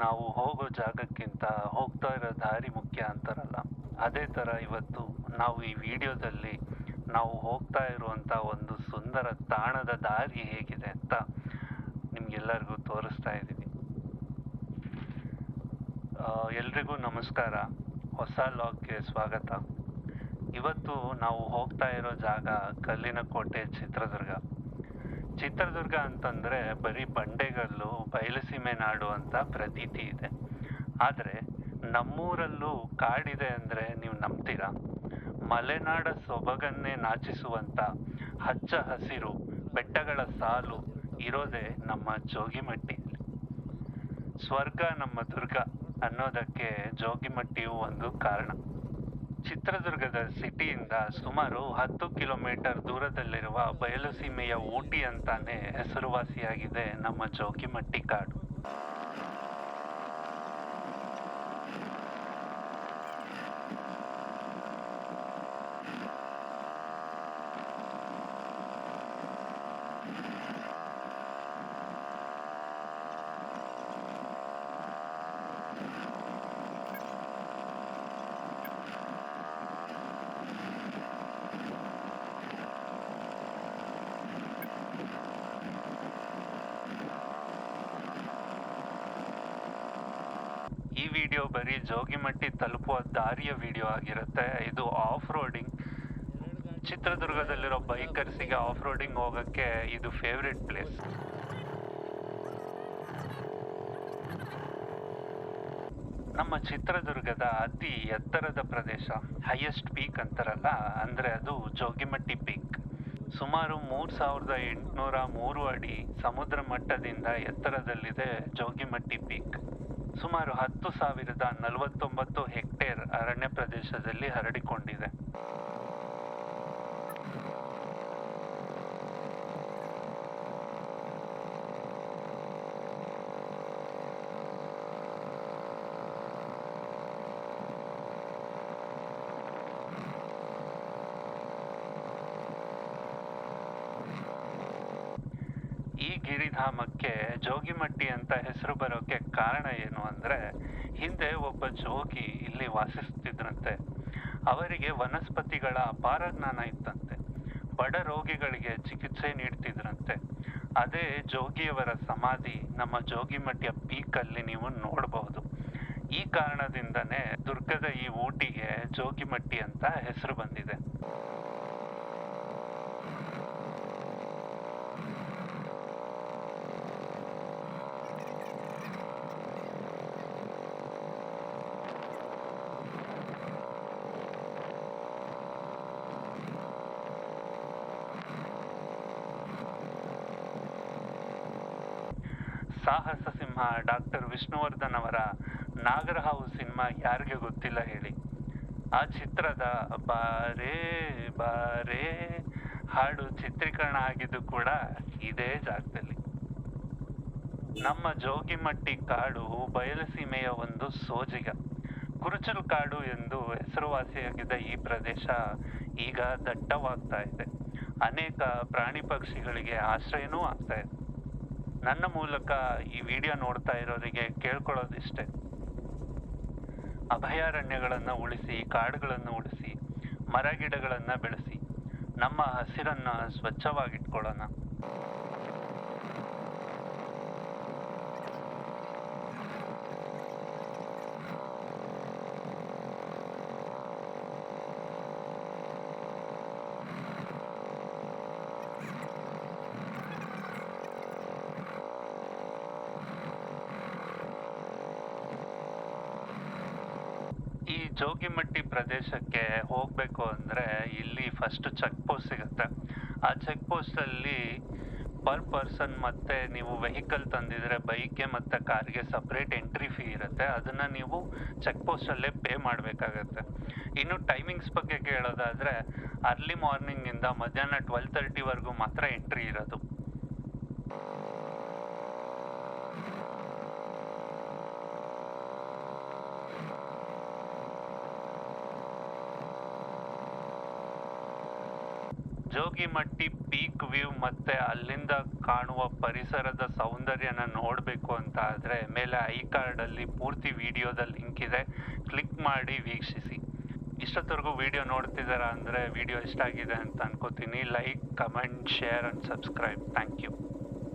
ನಾವು ಹೋಗೋ ಜಾಗಕ್ಕಿಂತ ಹೋಗ್ತಾ ಇರೋ ದಾರಿ ಮುಖ್ಯ ಅಂತಾರಲ್ಲ, ಅದೇ ಥರ ಇವತ್ತು ನಾವು ಈ ವಿಡಿಯೋದಲ್ಲಿ ನಾವು ಹೋಗ್ತಾ ಇರುವಂಥ ಒಂದು ಸುಂದರ ತಾಣದ ದಾರಿ ಹೇಗಿದೆ ಅಂತ ನಿಮ್ಗೆಲ್ಲರಿಗೂ ತೋರಿಸ್ತಾ ಇದ್ದೀವಿ. ಎಲ್ರಿಗೂ ನಮಸ್ಕಾರ, ಹೊಸ ಲಾಗ್ಗೆ ಸ್ವಾಗತ. ಇವತ್ತು ನಾವು ಹೋಗ್ತಾ ಇರೋ ಜಾಗ ಕಲ್ಲಿನ ಕೋಟೆ, ಚಿತ್ರದುರ್ಗ ಅಂತಂದರೆ ಬರೀ ಬಂಡೆಗಲ್ಲು, ಬಯಲುಸೀಮೆ ನಾಡು ಅಂತ ಪ್ರತೀತಿ ಇದೆ. ಆದರೆ ನಮ್ಮೂರಲ್ಲೂ ಕಾಡಿದೆ ಅಂದರೆ ನೀವು ನಂಬ್ತೀರಾ? ಮಲೆನಾಡ ಸೊಬಗನ್ನೇ ನಾಚಿಸುವಂಥ ಹಚ್ಚ ಹಸಿರು ಬೆಟ್ಟಗಳ ಸಾಲು ಇರೋದೇ ನಮ್ಮ ಜೋಗಿಮಟ್ಟಿಯಲ್ಲಿ. ಸ್ವರ್ಗ ನಮ್ಮ ದುರ್ಗ ಅನ್ನೋದಕ್ಕೆ ಜೋಗಿಮಟ್ಟಿಯು ಒಂದು ಕಾರಣ. ಚಿತ್ರದುರ್ಗದ ಸಿಟಿಯಿಂದ ಸುಮಾರು 10 ಕಿಲೋಮೀಟರ್ ದೂರದಲ್ಲಿರುವ ಬಯಲುಸೀಮೆಯ ಊಟಿ ಅಂತಾನೆ ಹೆಸರುವಾಸಿಯಾಗಿದೆ ನಮ್ಮ ಜೋಗಿಮಟ್ಟಿ ಕಾಡು. ಈ ವಿಡಿಯೋ ಬರೀ ಜೋಗಿಮಟ್ಟಿ ತಲುಪುವ ದಾರಿಯ ವಿಡಿಯೋ ಆಗಿರುತ್ತೆ. ಇದು ಆಫ್ ರೋಡಿಂಗ್. ಚಿತ್ರದುರ್ಗದಲ್ಲಿರೋ ಬೈಕರ್ಸಿಗೆ ಆಫ್ ರೋಡಿಂಗ್ ಹೋಗೋಕ್ಕೆ ಇದು ಫೇವ್ರೆಟ್ ಪ್ಲೇಸ್. ನಮ್ಮ ಚಿತ್ರದುರ್ಗದ ಅತಿ ಎತ್ತರದ ಪ್ರದೇಶ, ಹೈಯೆಸ್ಟ್ ಪೀಕ್ ಅಂತಾರಲ್ಲ, ಅಂದರೆ ಅದು ಜೋಗಿಮಟ್ಟಿ ಪೀಕ್. ಸುಮಾರು 3803 ಅಡಿ ಸಮುದ್ರ ಮಟ್ಟದಿಂದ ಎತ್ತರದಲ್ಲಿದೆ ಜೋಗಿಮಟ್ಟಿ ಪೀಕ್. ಸುಮಾರು 10,049 ಹೆಕ್ಟೇರ್ ಅರಣ್ಯ ಪ್ರದೇಶದಲ್ಲಿ ಹರಡಿಕೊಂಡಿದೆ. ಈ ಗಿರಿಧಾಮಕ್ಕೆ ಜೋಗಿಮಟ್ಟಿ ಅಂತ ಹೆಸರು ಬರೋಕೆ ಕಾರಣ ಏನು ಅಂದರೆ, ಹಿಂದೆ ಒಬ್ಬ ಜೋಗಿ ಇಲ್ಲಿ ವಾಸಿಸುತ್ತಿದ್ರಂತೆ. ಅವರಿಗೆ ವನಸ್ಪತಿಗಳ ಅಪಾರ ಜ್ಞಾನ ಇತ್ತಂತೆ. ಬಡ ರೋಗಿಗಳಿಗೆ ಚಿಕಿತ್ಸೆ ನೀಡ್ತಿದ್ರಂತೆ. ಅದೇ ಜೋಗಿಯವರ ಸಮಾಧಿ ನಮ್ಮ ಜೋಗಿಮಟ್ಟಿಯ ಪೀಕಲ್ಲಿ ನೀವು ನೋಡಬಹುದು. ಈ ಕಾರಣದಿಂದನೇ ದುರ್ಗದ ಈ ಊಟಿಗೆ ಜೋಗಿಮಟ್ಟಿ ಅಂತ ಹೆಸರು ಬಂದಿದೆ. ಸಾಹಸ ಸಿಂಹ ಡಾಕ್ಟರ್ ವಿಷ್ಣುವರ್ಧನ್ ಅವರ ನಾಗರಹಾವು ಸಿನಿಮಾ ಯಾರಿಗೆ ಗೊತ್ತಿಲ್ಲ ಹೇಳಿ? ಆ ಚಿತ್ರದ ಬಾರೇ ಬಾರೇ ಹಾಡು ಚಿತ್ರೀಕರಣ ಆಗಿದ್ದು ಕೂಡ ಇದೇ ಜಾಗದಲ್ಲಿ. ನಮ್ಮ ಜೋಗಿಮಟ್ಟಿ ಕಾಡು ಬಯಲುಸೀಮೆಯ ಒಂದು ಸೋಜಿಗ. ಕುರುಚಲು ಕಾಡು ಎಂದು ಹೆಸರುವಾಸಿಯಾಗಿದ್ದ ಈ ಪ್ರದೇಶ ಈಗ ದಟ್ಟವಾಗ್ತಾ ಇದೆ. ಅನೇಕ ಪ್ರಾಣಿ ಪಕ್ಷಿಗಳಿಗೆ ಆಶ್ರಯನೂ ಆಗ್ತಾ ಇದೆ. ನನ್ನ ಮೂಲಕ ಈ ವಿಡಿಯೋ ನೋಡ್ತಾ ಇರೋರಿಗೆ ಕೇಳ್ಕೊಳ್ಳೋದಿಷ್ಟೇ: ಅಭಯಾರಣ್ಯಗಳನ್ನು ಉಳಿಸಿ, ಕಾಡುಗಳನ್ನು ಉಳಿಸಿ, ಮರ ಗಿಡಗಳನ್ನು ಬೆಳೆಸಿ, ನಮ್ಮ ಹಸಿರನ್ನು ಸ್ವಚ್ಛವಾಗಿಟ್ಕೊಳ್ಳೋಣ. ಈ ಜೋಗಿಮಟ್ಟಿ ಪ್ರದೇಶಕ್ಕೆ ಹೋಗಬೇಕು ಅಂದರೆ ಇಲ್ಲಿ ಫಸ್ಟ್ ಚೆಕ್ ಪೋಸ್ಟ್ ಸಿಗುತ್ತೆ. ಆ ಚೆಕ್ ಪೋಸ್ಟಲ್ಲಿ ಪರ್ ಪರ್ಸನ್ ಮತ್ತು ನೀವು ವೆಹಿಕಲ್ ತಂದಿದ್ರೆ ಬೈಕ್ಗೆ ಮತ್ತು ಕಾರ್ಗೆ ಸಪ್ರೇಟ್ ಎಂಟ್ರಿ ಫೀ ಇರುತ್ತೆ. ಅದನ್ನು ನೀವು ಚೆಕ್ ಪೋಸ್ಟಲ್ಲೇ ಪೇ ಮಾಡಬೇಕಾಗತ್ತೆ. ಇನ್ನು ಟೈಮಿಂಗ್ಸ್ ಬಗ್ಗೆ ಕೇಳೋದಾದರೆ ಅರ್ಲಿ ಮಾರ್ನಿಂಗಿಂದ ಮಧ್ಯಾಹ್ನ 12:30ವರೆಗೂ ಮಾತ್ರ ಎಂಟ್ರಿ ಇರೋದು. ಜೋಗಿಮಟ್ಟಿ ಪೀಕ್ ವ್ಯೂ ಮತ್ತೆ ಅಲ್ಲಿಂದ ಕಾಣುವ ಪರಿಸರದ ಸೌಂದರ್ಯನ ನೋಡಬೇಕು ಅಂತ ಆದರೆ ಮೇಲೆ ಐ ಕಾರ್ಡಲ್ಲಿ ಪೂರ್ತಿ ವಿಡಿಯೋದ ಲಿಂಕ್ ಇದೆ, ಕ್ಲಿಕ್ ಮಾಡಿ ವೀಕ್ಷಿಸಿ. ಇಷ್ಟೊತ್ತವರೆಗೂ ವಿಡಿಯೋ ನೋಡ್ತಿದ್ದಾರಾ ಅಂದರೆ ವಿಡಿಯೋ ಇಷ್ಟ ಆಗಿದೆ ಅಂತ ಅನ್ಕೋತೀನಿ. Like, comment, share and subscribe. Thank you.